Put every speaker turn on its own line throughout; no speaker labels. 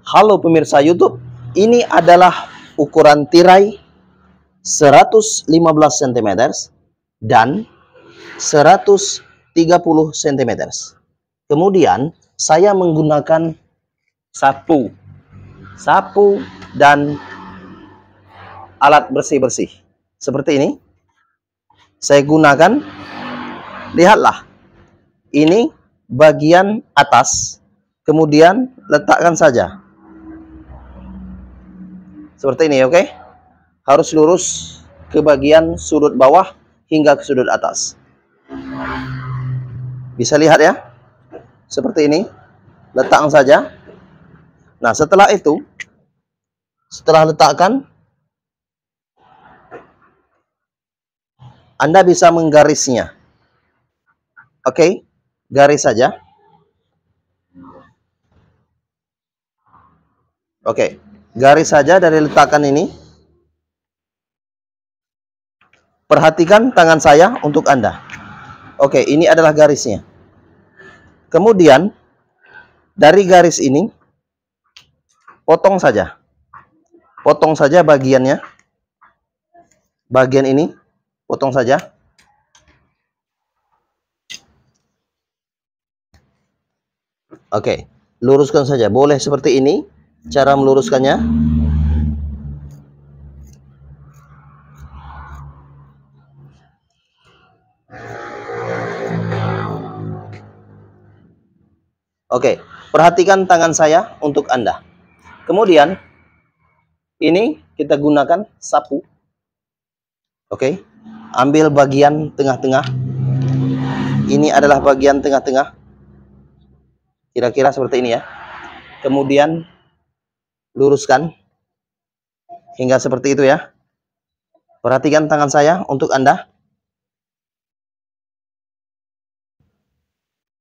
Halo pemirsa YouTube, ini adalah ukuran tirai 115 cm dan 130 cm. Kemudian saya menggunakan sapu dan alat bersih-bersih seperti ini. Saya gunakan, lihatlah, ini bagian atas, kemudian letakkan saja seperti ini, oke? Harus lurus ke bagian sudut bawah hingga ke sudut atas. Bisa lihat ya, seperti ini. Letakkan saja. Nah, setelah itu, setelah letakkan, Anda bisa menggarisnya. Oke, garis saja. Oke, garis saja dari letakan ini. Perhatikan tangan saya untuk Anda. Oke, ini adalah garisnya. Kemudian, dari garis ini, potong saja. Potong saja bagiannya. Bagian ini, potong saja. Oke, luruskan saja. Boleh seperti ini cara meluruskannya. Oke, perhatikan tangan saya untuk Anda. Kemudian, ini kita gunakan sapu. Oke, ambil bagian tengah-tengah. Ini adalah bagian tengah-tengah. Kira-kira seperti ini ya. Kemudian, luruskan hingga seperti itu ya. Perhatikan tangan saya untuk Anda.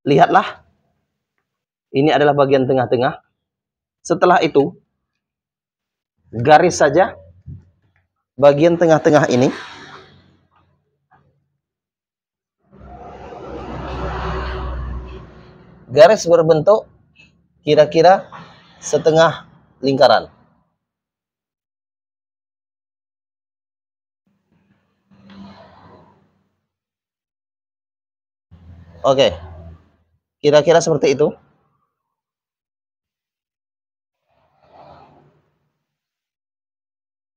Lihatlah. Ini adalah bagian tengah-tengah. Setelah itu, garis saja bagian tengah-tengah ini. Garis berbentuk kira-kira setengah lingkaran. Oke, kira-kira seperti itu.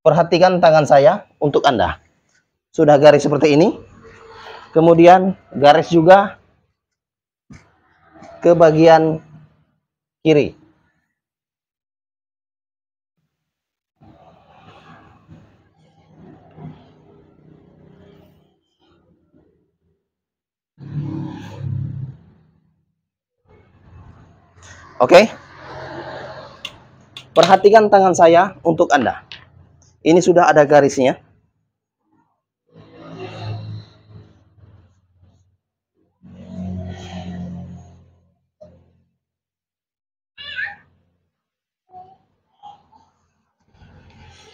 Perhatikan tangan saya untuk Anda. Sudah garis seperti ini. Kemudian garis juga ke bagian kiri. Oke. Perhatikan tangan saya untuk Anda. Ini sudah ada garisnya.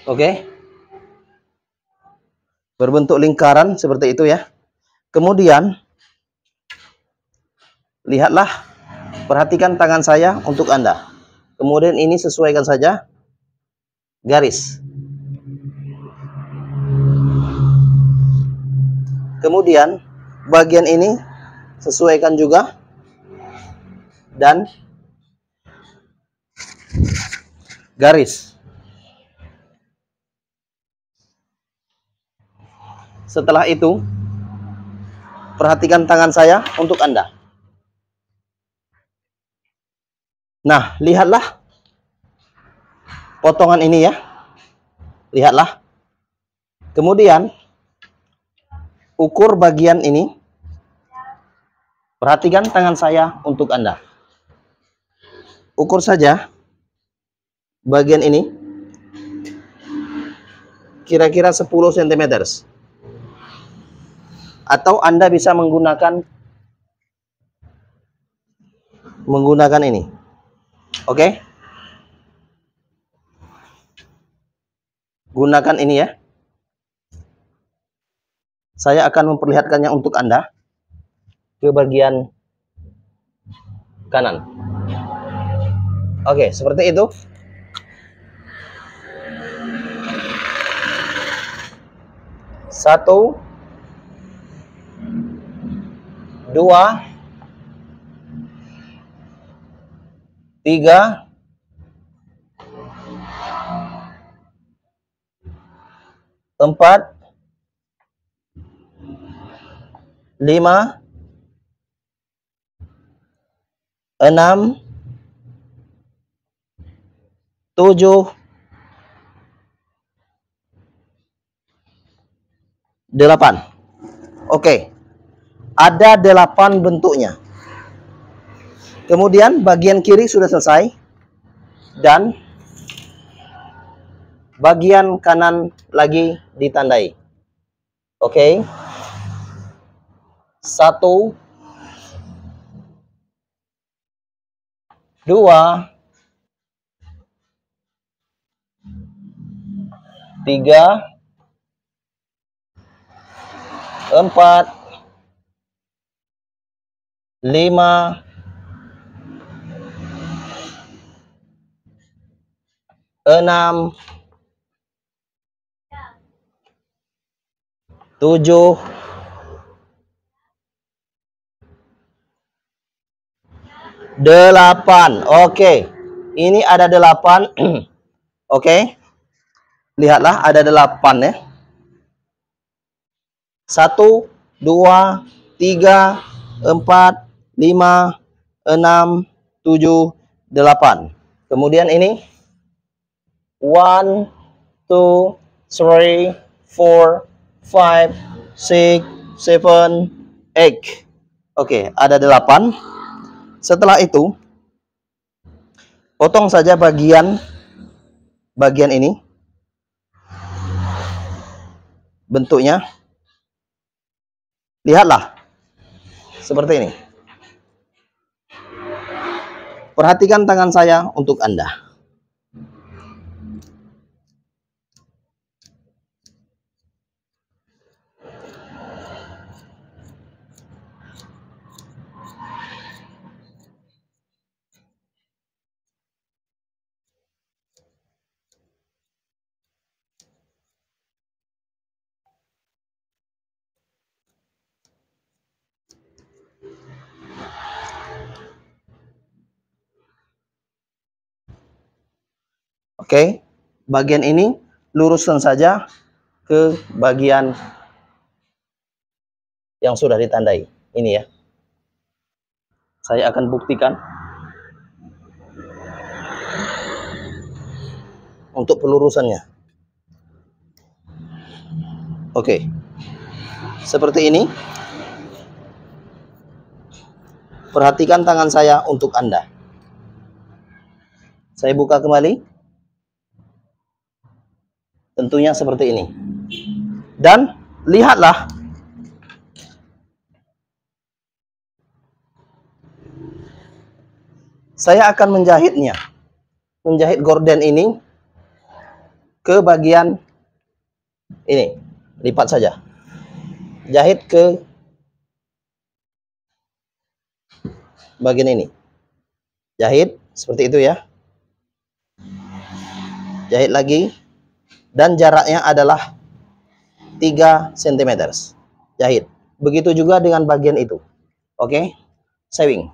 Oke. Berbentuk lingkaran seperti itu ya. Kemudian, lihatlah, perhatikan tangan saya untuk Anda. Kemudian ini sesuaikan saja garis. Kemudian bagian ini sesuaikan juga dan garis. Setelah itu, perhatikan tangan saya untuk Anda. Nah, lihatlah potongan ini ya. Lihatlah. Kemudian ukur bagian ini. Perhatikan tangan saya untuk Anda. Ukur saja bagian ini kira-kira 10 cm. Atau Anda bisa menggunakan ini. Oke? Gunakan ini ya. Saya akan memperlihatkannya untuk Anda ke bagian kanan. Oke, seperti itu. 1, 2, 3, 4, 5, 6, 7, 8. Oke. Ada 8 bentuknya. Kemudian bagian kiri sudah selesai. Dan bagian kanan lagi ditandai. Oke. 1, 2, 3, 4, 5, 6, 7, 8. Oke. Ini ada 8. Oke. Lihatlah ada 8 ya. 1, 2, 3, 4, 5, 6, 7, 8. Kemudian ini 1, 2, 3, 4, 5, 6, 7, 8. Oke, ada 8. Setelah itu, potong saja bagian ini. Bentuknya. Lihatlah. Seperti ini. Perhatikan tangan saya untuk Anda. Oke, bagian ini luruskan saja ke bagian yang sudah ditandai. Ini ya. Saya akan buktikan untuk pelurusannya. Oke. Seperti ini. Perhatikan tangan saya untuk Anda. Saya buka kembali. Tentunya seperti ini. Dan lihatlah. Saya akan menjahitnya. Menjahit gorden ini ke bagian ini. Lipat saja. Jahit ke bagian ini. Jahit seperti itu ya. Jahit lagi. Dan jaraknya adalah 3 cm. Jahit. Begitu juga dengan bagian itu. Oke. Sewing.